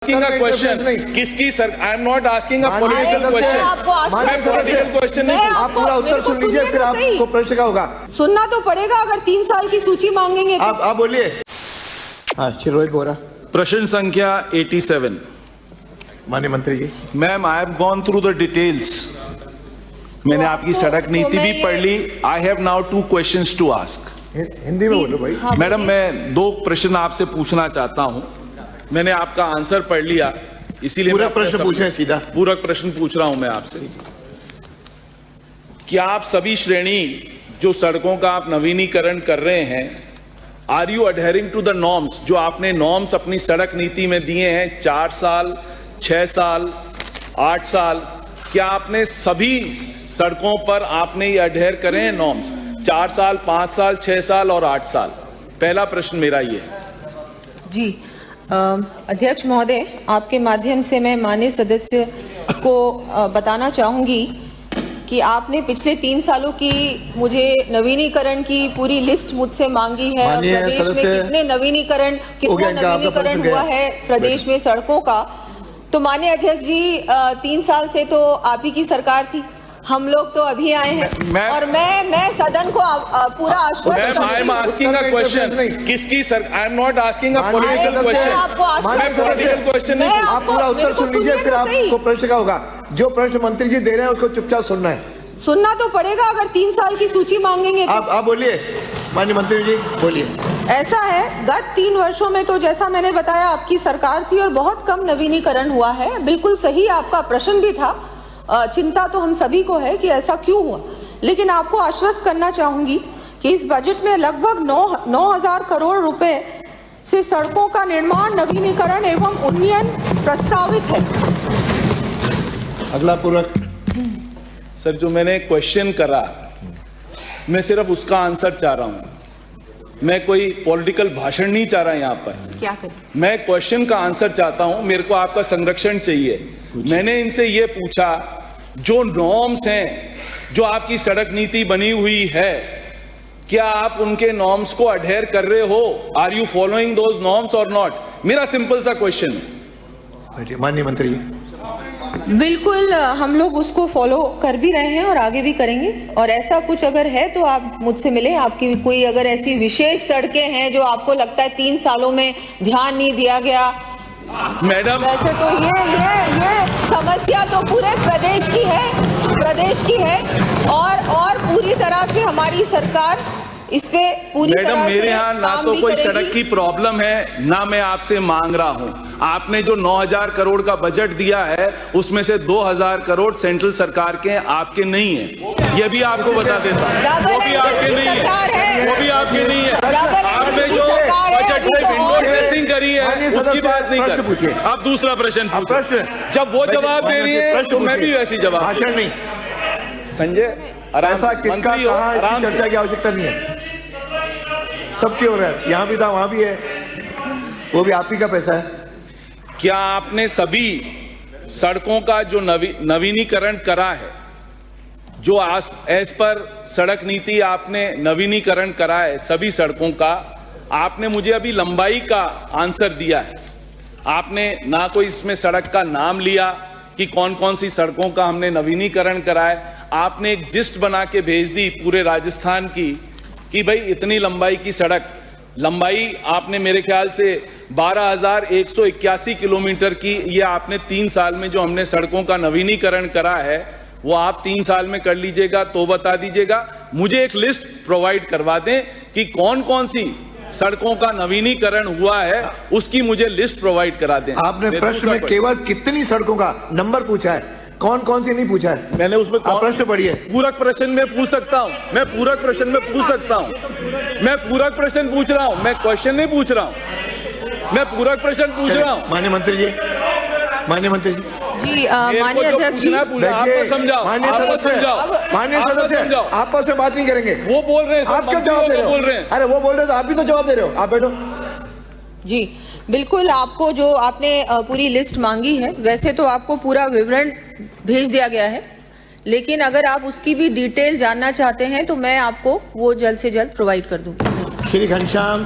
asking a question. किसकी sir? I am not asking a political question. मैं political question नहीं। आप पूरा उत्तर सुन लीजिए, फिर आपको प्रश्न का होगा। सुनना तो पड़ेगा, अगर 3 साल की सूची मांगेंगे तो। आप बोलिए। हाँ, श्री रोहित बोरा। प्रश्न संख्या 87। माननीय मंत्री जी। Ma'am, I have gone through the details. मैंने आपकी सड़क नीति भी पढ़ ली। I have now 2 questions to ask. Hindi में बोलो भाई। मैडम, मैं 2 प्रश्न आपसे पूछना चाहता हूं। मैंने आपका आंसर पढ़ लिया, इसीलिए पूरा प्रश्न पूछे सीधा। पूरा प्रश्न पूछ रहा हूं मैं आपसे। क्या आप सभी श्रेणी जो सड़कों का आप नवीनीकरण कर रहे हैं, are you adhering to the norms? जो आपने नॉर्म्स अपनी सड़क नीति में दिए हैं, 4 साल, 6 साल, 8 साल, क्या आपने सभी सड़कों पर आपने ये अडहेर करे हैं नॉर्म्स? 4 साल, 5 साल, 6 साल और 8 साल। पहला प्रश्न मेरा ये है। जी, अध्यक्ष महोदय, आपके माध्यम से मैं माननीय सदस्य को बताना चाहूंगी कि आपने पिछले 3 सालों की मुझे नवीनीकरण की पूरी लिस्ट मुझसे मांगी है। प्रदेश में कितने नवीनीकरण हुआ है प्रदेश में सड़कों का। तो माननीय अध्यक्ष जी, 3 साल से तो आप ही की सरकार थी, हम लोग तो अभी आए हैं। और मैं सदन को पूरा आश्वस्त किसकी sir? I am not asking a political question. मैं पॉलिटिकल क्वेश्चन नहीं। आप पूरा उत्तर सुन लीजिए, फिर आपको प्रश्न का होगा। जो प्रश्न मंत्री जी दे रहे हैं उसको चुपचाप सुनना है। सुनना तो पड़ेगा, अगर 3 साल की सूची मांगेंगे तो। आप बोलिए, माननीय मंत्री जी बोलिए। ऐसा है, गत 3 वर्षों में तो जैसा मैंने बताया आपकी सरकार थी और बहुत कम नवीनीकरण हुआ है। बिल्कुल सही आपका प्रश्न भी था। चिंता तो हम सभी को है कि ऐसा क्यों हुआ, लेकिन आपको आश्वस्त करना चाहूंगी कि इस बजट में लगभग 9,000 करोड़ रुपए से सड़कों का निर्माण, नवीनीकरण एवं उन्नयन प्रस्तावित है। अगला पूरक। सर, जो मैंने क्वेश्चन करा, मैं सिर्फ उसका आंसर चाह रहा हूं। मैं कोई पॉलिटिकल भाषण नहीं चाह रहा यहाँ पर। क्या करें? मैं क्वेश्चन का आंसर चाहता हूं। मेरे को आपका संरक्षण चाहिए। मैंने इनसे ये पूछा, जो नॉर्म्स हैं, जो आपकी सड़क नीति बनी हुई है, क्या आप उनके नॉर्म्स को अडहेर कर रहे हो? Are you following those norms और नॉट? मेरा सिंपल सा क्वेश्चन है। माननीय मंत्री जी। बिल्कुल, हम लोग उसको फॉलो कर भी रहे हैं और आगे भी करेंगे। और ऐसा कुछ अगर है तो आप मुझसे मिलें। आपकी कोई अगर ऐसी विशेष सड़कें हैं जो आपको लगता है 3 सालों में ध्यान नहीं दिया गया, मैडम, वैसे तो ये समस्या तो पूरे प्रदेश की है और पूरी तरह से हमारी सरकार इस पे पूरी तरह से मैडम, मेरे यहाँ ना तो कोई सड़क की प्रॉब्लम है, ना मैं आपसे मांग रहा हूँ। आपने जो 9,000 करोड़ का बजट दिया है, उसमें से 2,000 करोड़ सेंट्रल सरकार के हैं, आपके नहीं है। ये भी आपको बता देता हूँ। वो भी आपके नहीं है। वो भी आपके नहीं है। आपने जो बजट में विंडो ड्रेसिंग करी है, उसकी बात नहीं कर। आप दूसरा प्रश्न पूछो। जब वो जवाब दे रही है तो मैं भी वैसी जवाब। भाषण नहीं। संजय, ऐसा किसका कहा, इसकी चर्चा की आवश्यकता नहीं है। सबकी हो रहा है, यहाँ भी था, वहां भी है, वो भी आप ही का पैसा है। क्या आपने सभी सड़कों का जो नवीनीकरण करा है, जो एज पर सड़क नीति आपने नवीनीकरण करा है सभी सड़कों का, आपने मुझे अभी लंबाई का आंसर दिया है। आपने ना कोई इसमें सड़क का नाम लिया कि कौन कौन सी सड़कों का हमने नवीनीकरण करा है। आपने एक लिस्ट बना के भेज दी पूरे राजस्थान की कि भाई इतनी लंबाई की सड़क, लंबाई आपने मेरे ख्याल से 12,181 किलोमीटर की, ये आपने 3 साल में जो हमने सड़कों का नवीनीकरण करा है, वो आप 3 साल में कर लीजिएगा तो बता दीजिएगा। मुझे एक लिस्ट प्रोवाइड करवा दें कि कौन कौन सी सड़कों का नवीनीकरण हुआ है, उसकी मुझे लिस्ट प्रोवाइड करा दें। आपने प्रश्न में केवल कितनी सड़कों का नंबर पूछा है, कौन कौन सी नहीं पूछा है। मैंने उसमें प्रश्न पढ़िए। पूरक प्रश्न में पूछ सकता हूं। मैं पूरक प्रश्न में पूछ सकता हूं। मैं पूरक प्रश्न पूछ रहा हूं, मैं क्वेश्चन नहीं पूछ रहा हूं। मैं पूरक प्रश्न पूछ रहा हूं। माननीय मंत्री जी। माननीय मंत्री जी। जी, माननीय अध्यक्ष जी, आपको समझाओ। माननीय सदस्य, आपस में बात नहीं करेंगे। वो बोल रहे हैं, आप क्यों जवाब दे रहे हो? अरे वो बोल रहे हो तो आप भी तो जवाब दे रहे हो। आप बैठो। जी बिल्कुल, आपको जो आपने पूरी लिस्ट मांगी है, वैसे तो आपको पूरा विवरण भेज दिया गया है, लेकिन अगर आप उसकी भी डिटेल जानना चाहते हैं तो मैं आपको वो जल्द से जल्द प्रोवाइड कर दूंगी। श्री घनश्याम